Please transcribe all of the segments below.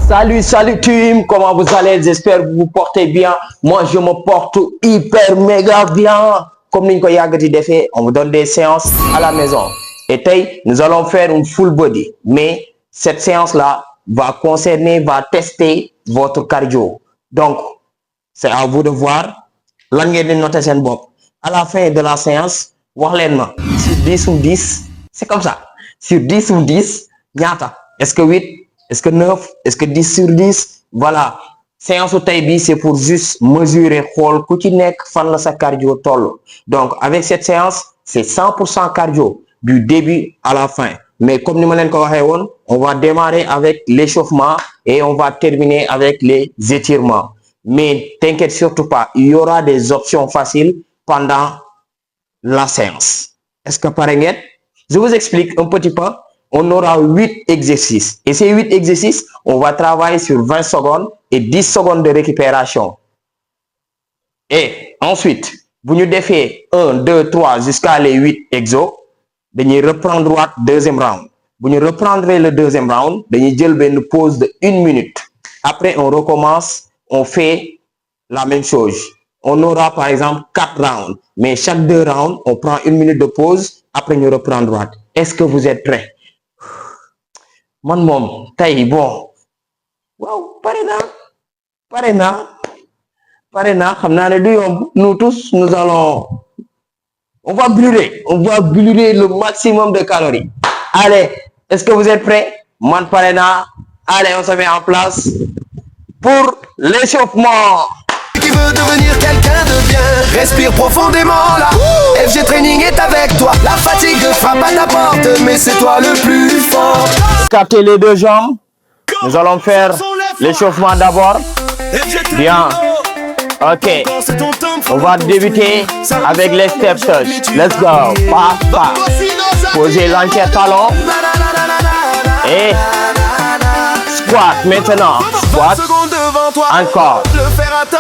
Salut team, comment vous allez? J'espère que vous vous portez bien. Moi, je me porte hyper méga bien. Comme nous fait, on vous donne des séances à la maison. Et nous allons faire une full body. Mais cette séance-là va tester votre cardio. Donc, c'est à vous de voir. À la fin de la séance, sur 10 ou 10, c'est comme ça. Sur 10 ou 10, est-ce que 8? Est-ce que 9? Est-ce que 10 sur 10? Voilà. Séance au Taibi, c'est pour juste mesurer sa cardio toll. Donc, avec cette séance, c'est 100% cardio du début à la fin. Mais comme nous l'avons dit, on va démarrer avec l'échauffement et on va terminer avec les étirements. Mais t'inquiète surtout pas, il y aura des options faciles pendant la séance. Est-ce que par exemple, je vous explique un petit peu. On aura 8 exercices. Et ces 8 exercices, on va travailler sur 20 secondes et 10 secondes de récupération. Et ensuite, vous nous défaites 1, 2, 3 jusqu'à les 8 exos. Vous reprendre droite, deuxième round. Vous nous reprendrez le deuxième round. Vous avez une pause de 1 minute. Après, on recommence. On fait la même chose. On aura par exemple 4 rounds. Mais chaque 2 rounds, on prend 1 minute de pause. Après, on reprend droite. Est-ce que vous êtes prêts? Mon mom, taille, bon. Wow, parena, nous tous, nous allons, on va brûler le maximum de calories. Allez, est-ce que vous êtes prêts? Man parena, allez, on se met en place pour l'échauffement. Qui veut devenir quelqu'un de bien, respire profondément là. FG Training est avec toi. La fatigue frappe à ta porte, mais c'est toi le plus fort. Captez les deux jambes. Nous allons faire l'échauffement d'abord. Bien. Ok. On va débuter avec les step touch. Let's go. Pas. Posez l'anti-talon. Et squat maintenant. Squat. Encore.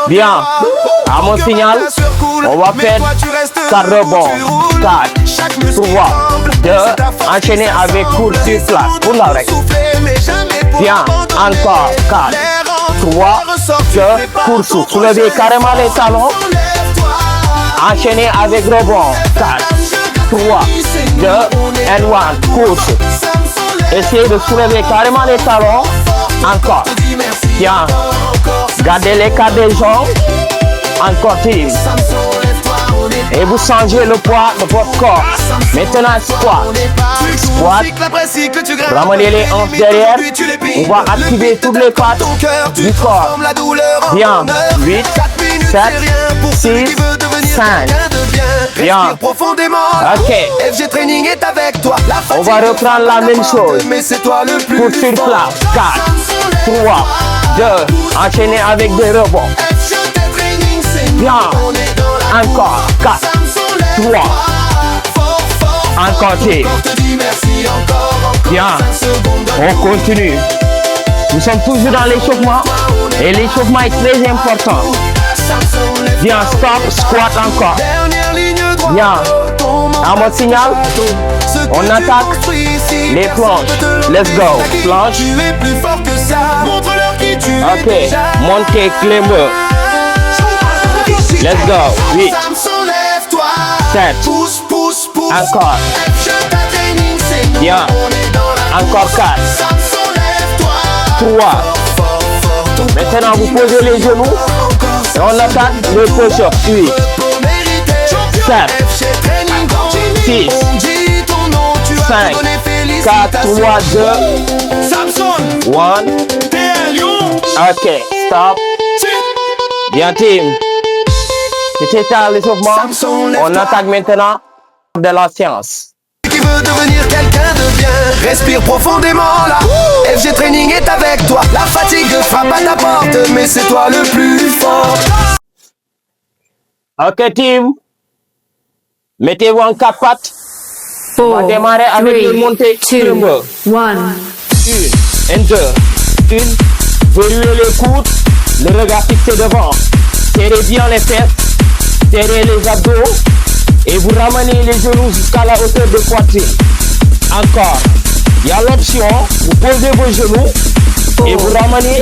Bien. À mon signal, on va faire 4 rebonds. 4, 3, 2. Enchaîner avec course sur place. Pour la règle. Bien. Encore. 4, 3, 2. Course. Soulevez carrément les talons. Enchaîner avec rebond. 4, 3, 2, and 1. Course. Essayez de soulever carrément les talons. Encore. Bien. Gardez l'écart des jambes. Encore team. Et vous changez le poids de votre corps. Maintenant squat. Ramenez les hanches derrière. On va activer toutes les pattes du corps. Bien. 8, 7, 6, 5. Bien. Ok. FG Training est avec toi. On va reprendre la même chose. Mais c'est toi le plus pour sur place. 4, 3, 2. Enchaîner avec des rebonds. Bien. Encore. 4, 3. Encore team. Bien. On continue. Nous sommes toujours dans l'échauffement. Et l'échauffement est très important. Bien. Stop. Squat encore. Bien. À mon signal, on attaque les planches. Let's go. Planche. Ok. Montez, climber. Let's go. 8, 7. Encore. Bien. Encore 4. 3. Maintenant, vous posez les genoux. Et on attaque le push-up. 8, 7, 6, 5, 4, 3, 2, 1. Ok, stop. Bien team. C'était ça l'échauffement. On attaque maintenant de la séance. Qui veut devenir quelqu'un de bien, respire profondément là. FG Training est avec toi. La fatigue frappe à ta porte, mais c'est toi le plus fort. Ok team. Mettez-vous en 4 pattes. On va démarrer avec le montée. 2, 1. 1, 2. Verrouillez les coudes. Le regard fixé devant. Serrez bien les fesses. Serrez les abdos. Et vous ramenez les genoux jusqu'à la hauteur de poitrine. Encore. Il y a l'option. Vous posez vos genoux. Et vous ramenez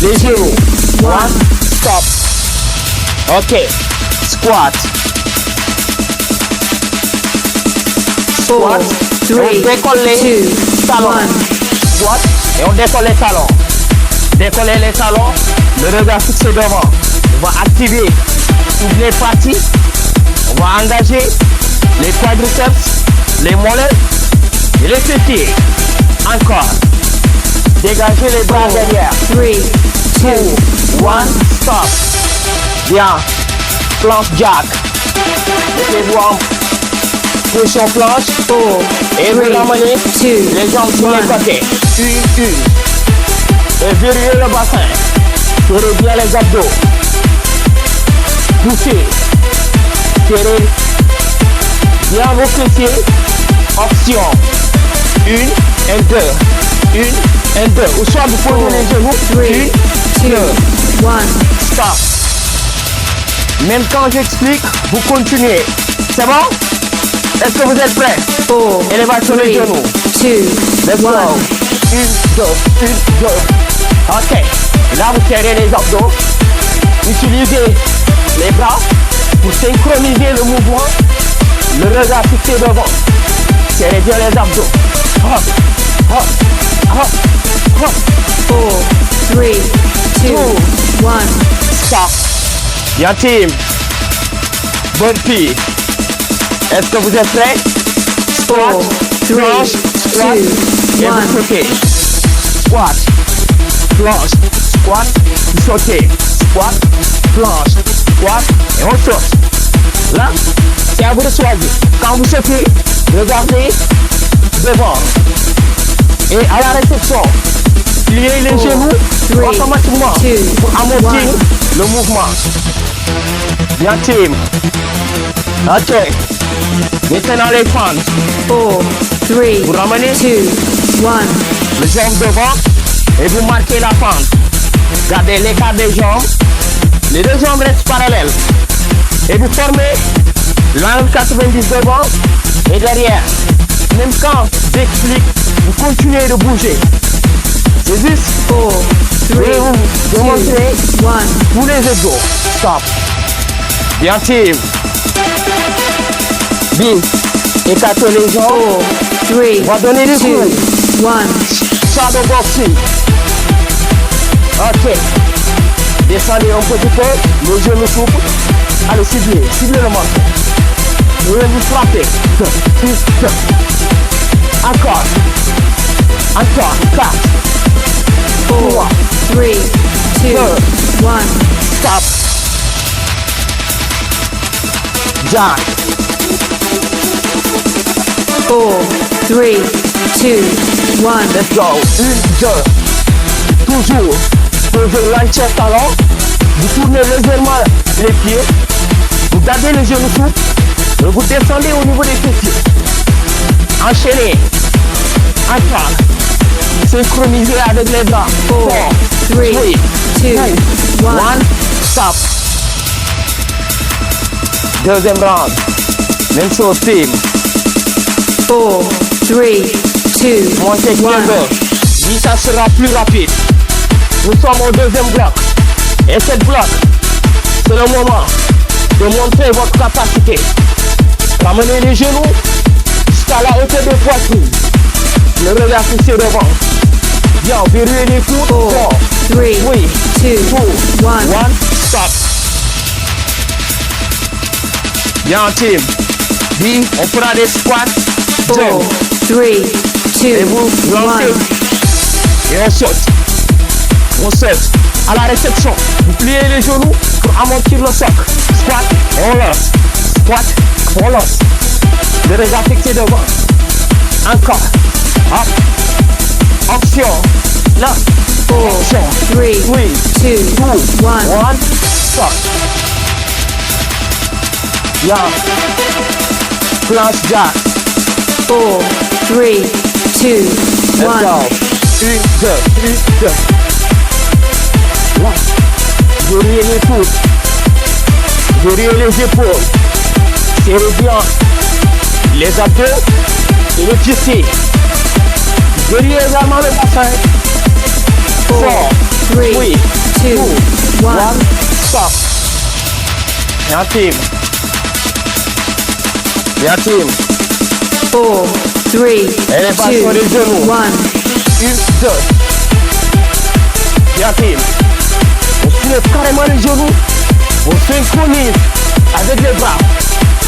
les genoux. 1, stop. Ok. Squat. Squat. On décolle les talons. Squat. Et on décolle les talons. Décoller les talons. Le regard fixé devant. On va activer toutes les parties. On va engager les quadriceps, les mollets et les fessiers. Encore. Dégagez les bras derrière. 3, 2, 1, stop. Bien. Planche jack. Mettez-vous en position planche. 4, Et vous ramenez 2, les jambes sur les côtés. Une. Et verrouillez le bassin. Serrez bien les abdos. Poussez. Serrez bien vos fessiers. Option. 1 et 2. 1 et 2. Ou soit vous posez les genoux. 3, 2, 2. 1. Stop. Même quand j'explique, vous continuez. C'est bon? Est-ce que vous êtes prêts? 4, Élévation des 3, genoux. 2, Let's go. 1. 1, 2, 1, 2. Ok. Là, vous serrez les abdos. Utilisez les bras pour synchroniser le mouvement. Le regard fixé devant. Serrez bien les abdos. Hop, hop, hop, hop. 4, 3, 2, 1. Stop. Bien team. Burpee. Est-ce que vous êtes prêts? Squat, 4, 3, planche, squat, 2, et vous 1. sautez. Squat, planche, squat, vous sautez. Squat, planche, squat, et on saute. Là, c'est à vous de choisir. Quand vous sautez, regardez devant. Et à la réception, pliez les genoux 3, automatiquement 2, pour amortir 1. le mouvement. Bien team. Ok. Maintenant les fentes. 4, 3, Vous ramenez 2, 1. les jambes devant et vous marquez la fente. Gardez l'écart des jambes. Les deux jambes restent parallèles. Et vous formez l'angle 90 devant et derrière. Même quand j'explique, vous continuez de bouger. C'est juste 4, 3, je vais vous 2, démontrer 1. tous les égaux. Stop. Bien team. Bien. Écartez les jambes. 4, 3, On va donner des 2, coups. 1. Shadow boxing. Ok. Descendez un petit peu, le genou souple. Allez, ciblez le menton. Vous allez vous frapper. Encore. 4, 3, 3, 2, 1. stop. Jack. 4, 3, 2, 1. Let's go. 1, 2. Toujours. Posez l'anchette talon. Vous tournez légèrement les pieds. Vous gardez le genou souple. Et vous descendez au niveau des fessiers. Enchaînez. Encore. Synchronisez avec les bras. 4, 3, 2, 1. 1. Stop. Deuxième round. Même chose, team. 4, 3, 2, Montez 1. bien bas. Oui, ça sera plus rapide. Nous sommes au deuxième bloc. Et cette bloc, c'est le moment de montrer votre capacité. Ramenez les genoux jusqu'à la hauteur de poitrine. Le regard fixé devant. Bien, verrouillez les coudes. 4, 3, 2, 1. 1, stop. Bien, team. Puis, on fera des squats. 4, 3, 2, Et vous lancez. 1. Et on saute. On saute. À la réception, vous pliez les genoux pour amortir le socle. Squat et on lance. Squat, on lance. Le regard fixé devant. Encore. Hop. Option. Là. 4, Option. 3, 2, 2, 1. 1. Stop. Bien. Planche jack. 4, 3, 2, Let's 1. go. 1, 2, 1, 2. Là. Verrouillez les coudes. Verrouillez les épaules. Serrez bien les abdos et les fessiers. Verrouillez également le bassin. three, two, one. Stop. Bien team. Bien team. 4, 3, Élévation des 2, genoux. 1. 1, 2. Bien team. On soulève carrément les genoux. On synchronise avec les bras.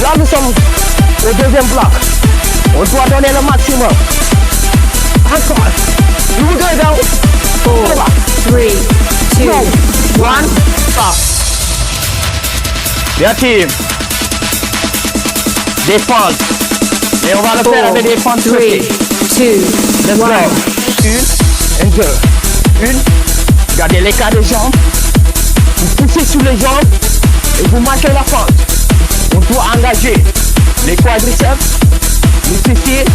Là, nous sommes au deuxième bloc. On doit donner le maximum. Encore. Nous go down. 4, 3, 2, 1. Stop. Bien team. Défense. Et on va le faire 4, avec des défenses 3, 2, Let's go. 1. 1 et 2. 1. Gardez l'écart des jambes. Vous poussez sur les jambes et vous marquez la fente. On doit engager les quadriceps, les fessiers.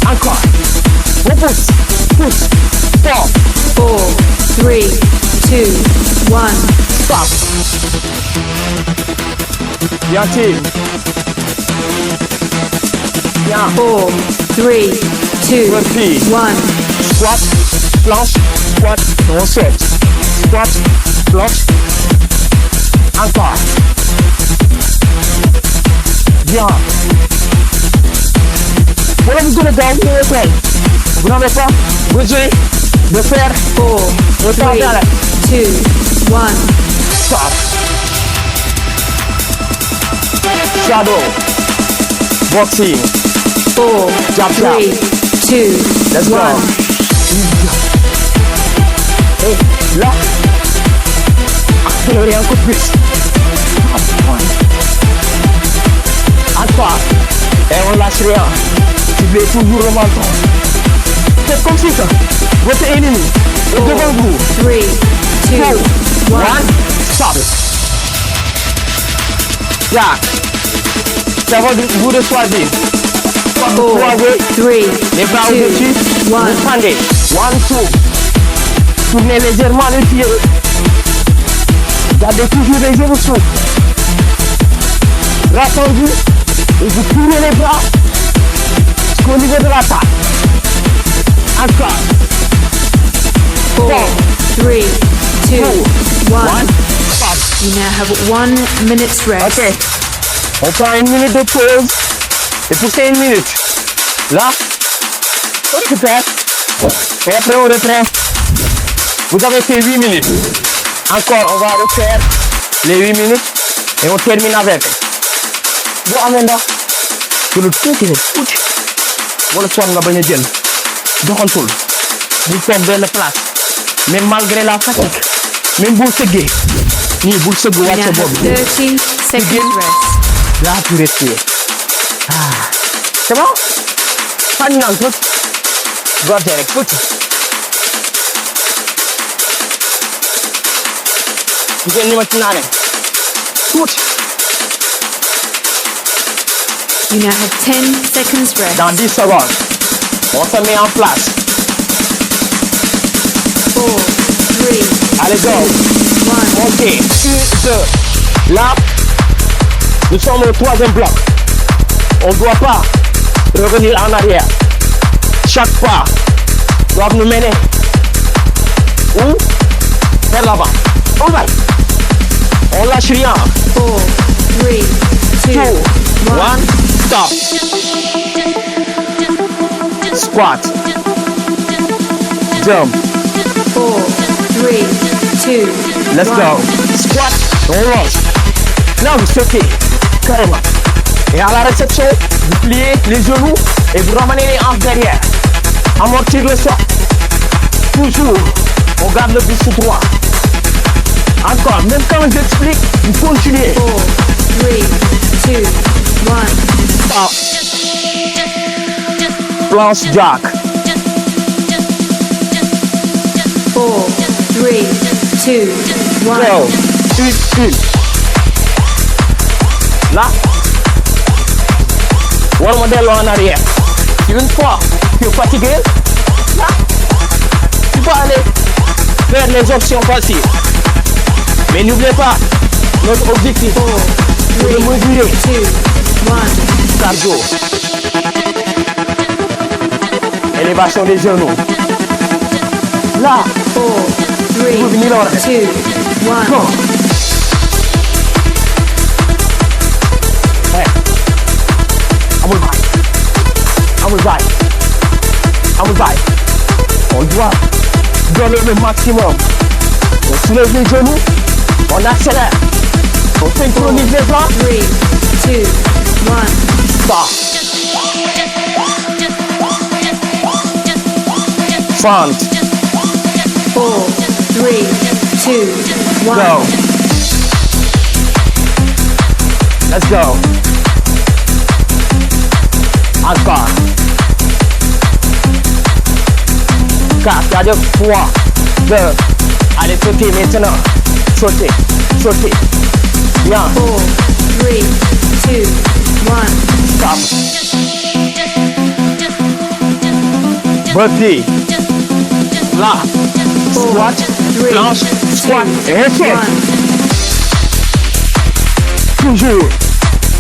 Encore. On pousse. Pousse. Stop. 4, 3, 2, 1. Stop. Bien team. Bien. 4, 3, 2, Repeat. 1. Squat, planche, squat, on saute. Squat, planche. Encore. Bien. Voilà, vous donnez dans le reprendre. Vous n'avez pas besoin de faire 4, 3, 2, 1. stop. Shadow. Boxing. 4, Jump, 3, 2, Let's go. 1. Et là, accélérez un coup de plus. Encore. Et on lâche rien. Ciblez toujours le menton. Faites comme si ça. Votre ennemi est devant vous. 3, 2, 1. 1. Stop. Jack. C'est à vous de choisir. 4, Croisez 3, les bras 2, au-dessus. 1. Vous fendez. 1, 2. Tournez légèrement les pieds. Gardez toujours les genoux sous. Rassemblez et vous tournez les bras jusqu'au niveau de la taille. Encore. 4, 3, 2, 1. 1. Stop. You now have 1 minute's rest. Ok. On prend une minute de pause. Et poussez une minute. Là. On récupère. Et après on reprend. Vous avez fait 8 minutes. Encore, on va refaire les 8 minutes. Et on termine avec. Vous amène là. Que le tout est tout. Voilà soit nga bañ a jël. Doxantul. Bul toog benn place. Même malgré la fatigue. Même bul sëggee. Nii bul sëgg You now wàcce have boobu. 30 seconds rest. Là, tu respires. C'est bon? Pas de tout. Gardez avec tout. Vous allez me tenir. Tout. You now have 10 seconds rest. Dans 10 secondes, on se met en place. 4, 3, Allez, go. 1. Montez. 1, 2. Là, nous sommes au troisième bloc. On ne doit pas revenir en arrière. Chaque pas doit nous mener ou vers l'avant. All right. On lâche rien. 4, 3, 2, 2, 1. 1, stop. Squat. Jump. 4, 3, 2, Let's 1. go. Squat. On lance. Là, vous sautez carrément. Et à la réception, vous pliez les genoux et vous ramenez les hanches derrière. Amortir le sol. Toujours, on garde le buste droit. Encore, même quand j'explique, vous continuez. 4, 3, 2, 1. Stop. Planche jack. 4, 3, 2, 1. Go. Une. Là, war ma delloo en arrière. Une fois tu es fatigué, là, tu peux aller vers les options faciles. Mais n'oubliez pas, notre objectif est de mesurer 2, 1. cardio. Élévation des genoux. Là, 4, 3, vous venez la war a def. 2, 1. Go. Hey. Amul baay. Amul baay. Amul baay. On doit donner le maximum. On soulève les genoux. On accélère. On synchronise les bras. 3, 2, 1. Stop. Front. 4, 3, 2, 1. Go. Let's go. Encore. 4, regardez, 3, 2. Allez, sautez maintenant. Sautez. Sautez. Bien. 4, 3, 2, 1. Stop. Body. Là. Squat. 3, Planche. Squat. 2, Et échec. 1. Toujours.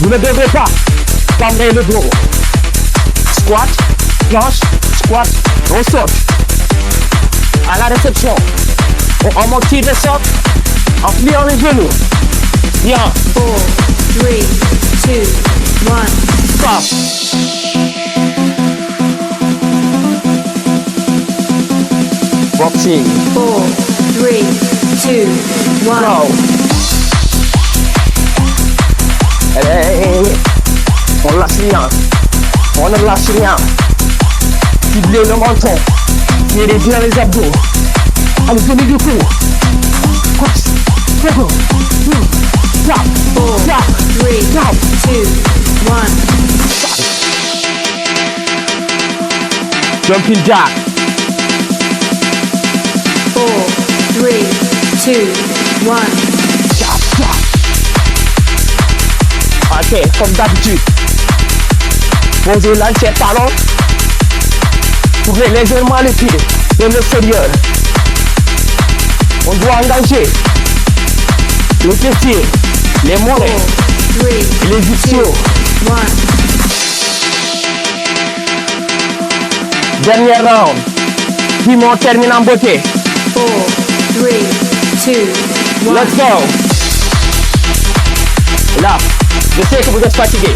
Vous ne devrez pas tendre le dos. Squat, planche, squat, on saute. À la réception, on amortit le saut en pliant les genoux. Bien, 4, 3, 2, 1. stop. Boxing, 4, 3, 2, 1. go. Allez, on lâche rien. On ne lâche rien. Ciblez le menton. Tirez bien les abdos. Allez, venez du cou. Course. Go. Stop. 4, 3, 2, 1. Jumping jack. 4, 3, 2, 1. Jab, jab. Ok, comme d'habitude. Posez l'anti-talon. Ouvrez légèrement les pieds de l'extérieur. On doit engager les fessiers, les 4, mollets 3, et les 2, ischios. 1. Dernier round. Puis on termine en beauté. 4, 3, 2, 1. Let's go. Là, je sais que vous êtes fatigué.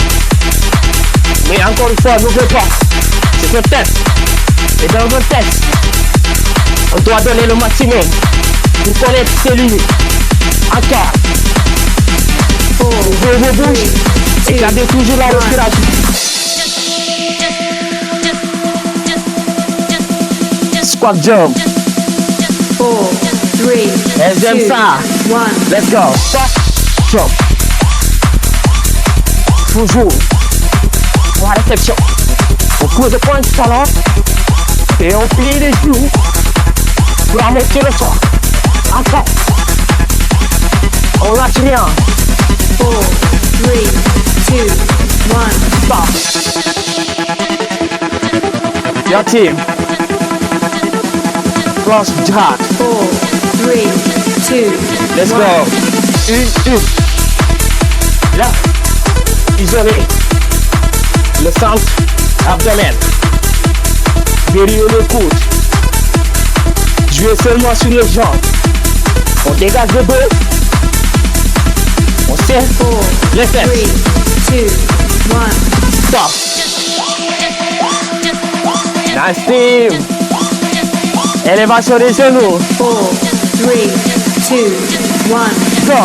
Mais encore une fois, n'oubliez pas. C'est un test. Et dans un test, on doit donner le maximum pour connaître ses limites. Encore. 4, Ouvrez vos bouches et gardez toujours la respiration. Squat jump. 4, 3, Et j'aime 2, ça. 1. Let's go. Squat jump. Toujours. Pour la réception. On pose le point du talon et on plie les genoux pour amortir le sol. Encore. On lâche rien. 4, 3, 2, 1. Stop. Your team. Cross jack. 4, 3, 2, Let's 1. go. Une. Là. Isolé. Le centre. Abdomen. Derrière le coude. Jouez seulement sur les jambes. On dégage le dos. On serre 4, les 3, fesses. 2, 1. Stop. Nice team. Élévation des genoux. 4, 3, 2, 1. Go.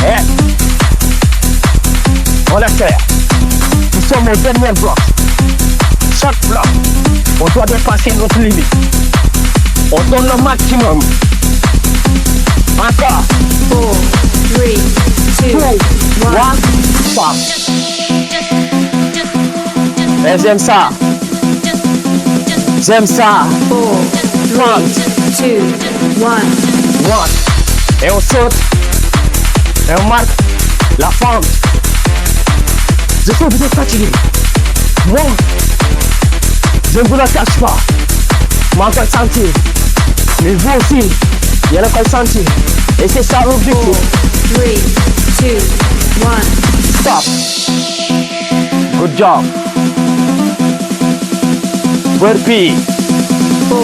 Et on accélère. Nous sommes au dernier bloc. Chaque bloc, on doit dépasser notre limite. On donne le maximum. Encore. 4, 3, 2, 2, 1. 1, stop. Et j'aime ça. J'aime ça. 4, 3, 2, 1. One. Et on saute. Et on marque la fente. Je sais que vous êtes fatigué. Moi, je ne vous le cache pas. Moi, je peux sentir. Mais vous aussi, il y a le peut sentir. Et c'est ça l'objectif. 4, 3, 2, 1. Stop. Good job. Burpee. 4,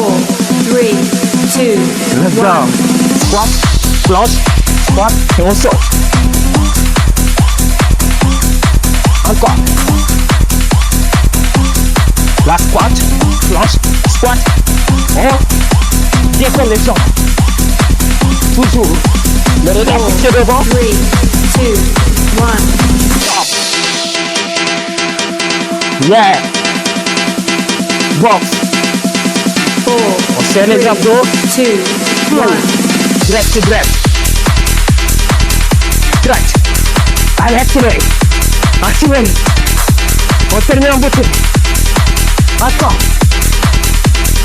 3, Let's go. 1. Squat, planche, squat, et on saute. Encore. La squat, planche, squat. On décolle les jambes. Toujours. Le regard fixé devant. 3, 2, 1. Yeah. Box. 4, On serre les abdos. 2, 1. Direct to direct. Direct. Allez, accélérez. Accélérez. On termine en beauté. Encore.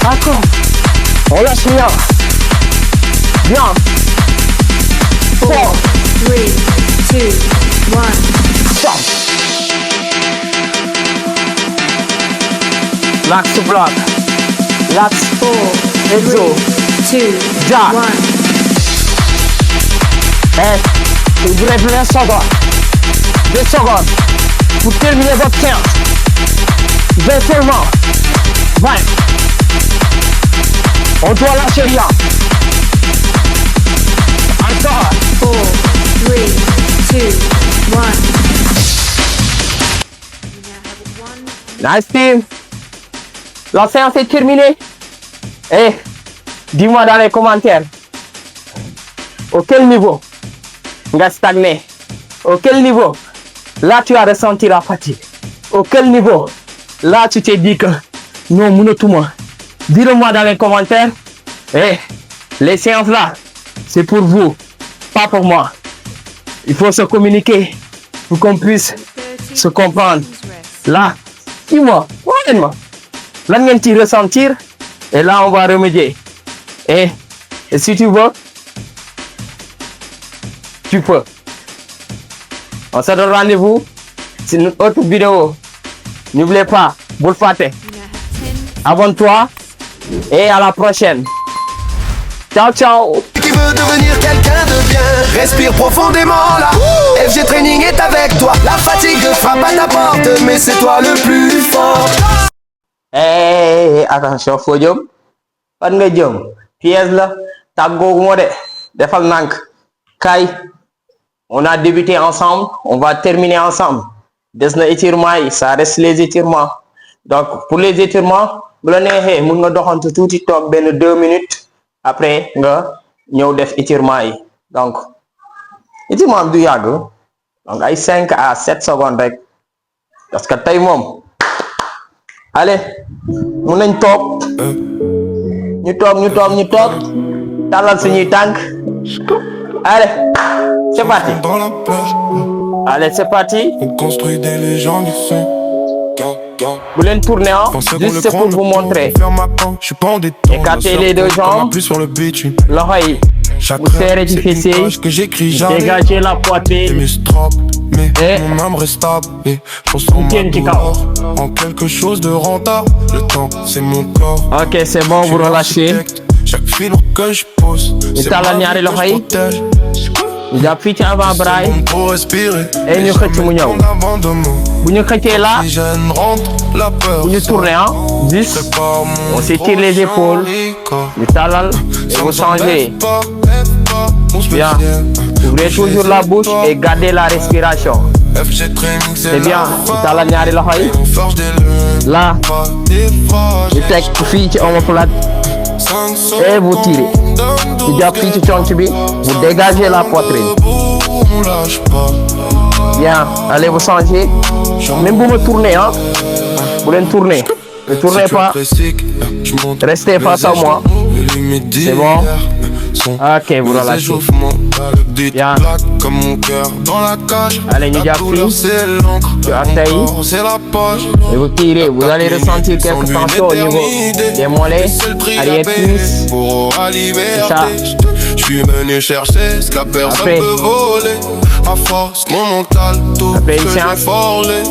Encore. On lâche bien. Bien. 4. 3, 2, 1. Stop. L'axe bloc. L'axe. 4, Exo. 2, Jack. 1. Et vous lèvez 1 seconde. 2 secondes. Pour terminer votre séance. 20 seulement. 20. On doit lâcher rien. Encore. 4, 3, 2, 1. Nice team. La séance est terminée. Et dis-moi dans les commentaires. Auquel niveau tu as stagné? Auquel niveau là tu as ressenti la fatigue? Auquel niveau là tu t'es dit que non, monotone? Dis-le-moi dans les commentaires. Et les séances là, c'est pour vous, pas pour moi. Il faut se communiquer pour qu'on puisse se comprendre. Là, dis-moi, honnêtement, là ngeen ci ressentir et là on va remédier. Et si tu veux, tu peux. On se donne rendez-vous sur une autre vidéo. N'oubliez pas, bul fàtte. Abonne-toi et à la prochaine. Ciao, ciao. Qui veut devenir quelqu'un de bien, respire profondément là. FG Training est avec toi. La fatigue frappe à ta porte, mais c'est toi le plus fort. Hey, attention, foo jëm fan nga jëm pièce la tàggoogu moo de defal nànk kay on a débuté ensemble, on va terminer ensemble. Des na étirements yi, ça reste les étirements. Donc pour les étirements bu la neexee mun nga doxantu tuuti toog benn 2 minutes après nga ñëw def étirement yi. Donc étirement bi du yàgg, donc ay 5 à 7 secondes rek parce que tey moom allez mun nañ toog ñu toog tàllal suñuy tànk. Allez, c'est parti. Dans la plage, Allez, c'est parti. on construit des légendes ici. Vous voulez tourner, hein? Juste c'est pour vous montrer. Écartez les deux jambes. Plus sur le bitume. L'oreille. Vous serrez du fessier. Que j'écris jamais. Dégagez la poitrine. Mes straps, mais Et mon âme reste stable. Et transforme ma douleur en quelque chose de rentable. Le temps, c'est mon corps. Ok, c'est bon, vous relâchez. Chaque filon que je pose, c'est ma tàllal vie ñaari que loxo je yi. protège. jàpp fii ci avant-bras yi. Pour respirer. Et ñu xëcc mu ñëw. Bu ñu xëccee là, Les jeunes rentrent la peur. bu ñu tourner, hein? 10. On s'étire les épaules. Ñu tàllal et vous changez. Bien. Ouvrez toujours la bouche et gardez la respiration. C'est bien. Ñu tàllal ñaari loxo yi. Là, ñu teg fii ci omoplate et vous tirez. Ñu jàpp fii ci conc bi, vous dégagez la poitrine. Bien, allez vous changer. Même vous me tournez, hein. Vous voulez tourner. Ne tournez pas. Restez face à moi. C'est bon. Ok, vous relâchez. Bien. Allez, nous avons tu assailles et vous tirez. Vous allez ressentir quelques tensions au niveau des mollets, arrière-cuisses. C'est ça. Je suis venu chercher ce que la personne peut voler. À force, mon mental, tout après que une j'ai séance, forlé.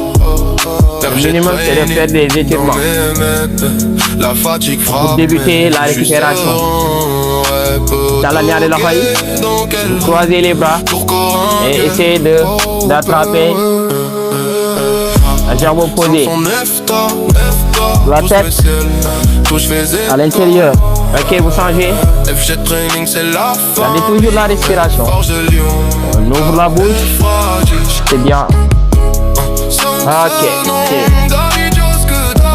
le minimum c'est de faire des étirements. La fatigue frappe. Pour débuter la récupération. Dans la ñaari loxo yi, vous croisez les bras et essayez d'attraper la jambe opposée. La tête à l'intérieur Ok, vous changez. FG Training, c'est la Gardez fin. toujours la respiration. Forge de Lion. On ouvre la bouche. C'est bien. Ok.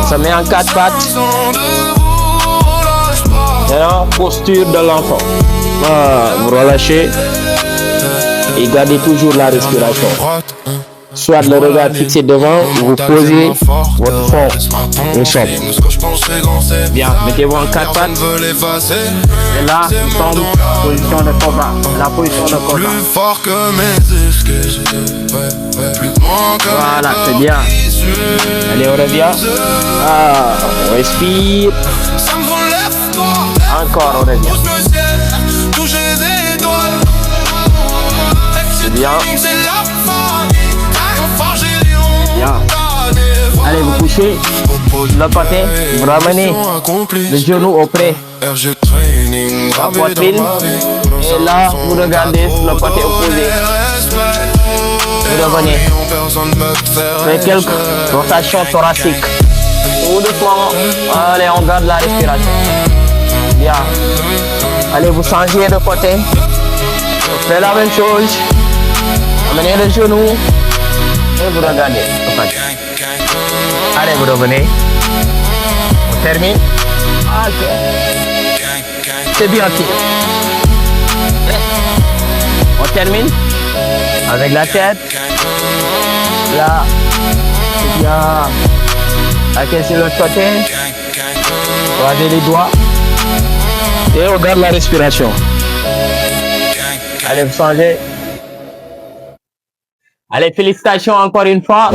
On se met en 4 pattes. Alors, posture de l'enfant. Vous relâchez. Et gardez toujours la respiration. Soit le regard fixé devant, vous posez votre front au sol. Bien, mettez-vous en 4 pattes. Et là, nous sommes en position de combat. La position de combat. Plus fort que mes excuses. Voilà, c'est bien. Allez, on revient. On respire. Encore, on revient. C'est bien. Bien. Allez, vous couchez. Le côté, vous ramenez le genou auprès de la poitrine. Et là, vous regardez sur le côté opposé. Vous revenez. Faites quelques rotations thoraciques. Tout doucement. Allez, on garde la respiration. Bien. Allez, vous changez de côté. Vous faites la même chose. Amenez le genou. Et vous regardez. Allez, vous revenez. On termine. Ok. C'est bien tiré. On termine. Avec la tête. Là. C'est bien. Ok, sur l'autre côté. Croisez les doigts. Et on garde la respiration. Allez, vous changez. Allez, félicitations encore une fois.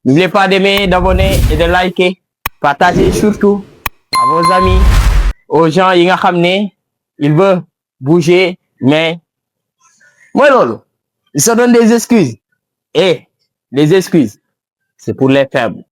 N'oubliez pas d'aimer, d'abonner et de liker. Partagez surtout à vos amis, aux gens qui ils veulent bouger, mais moi, Lolo, ils se donnent des excuses. Et les excuses, c'est pour les faibles.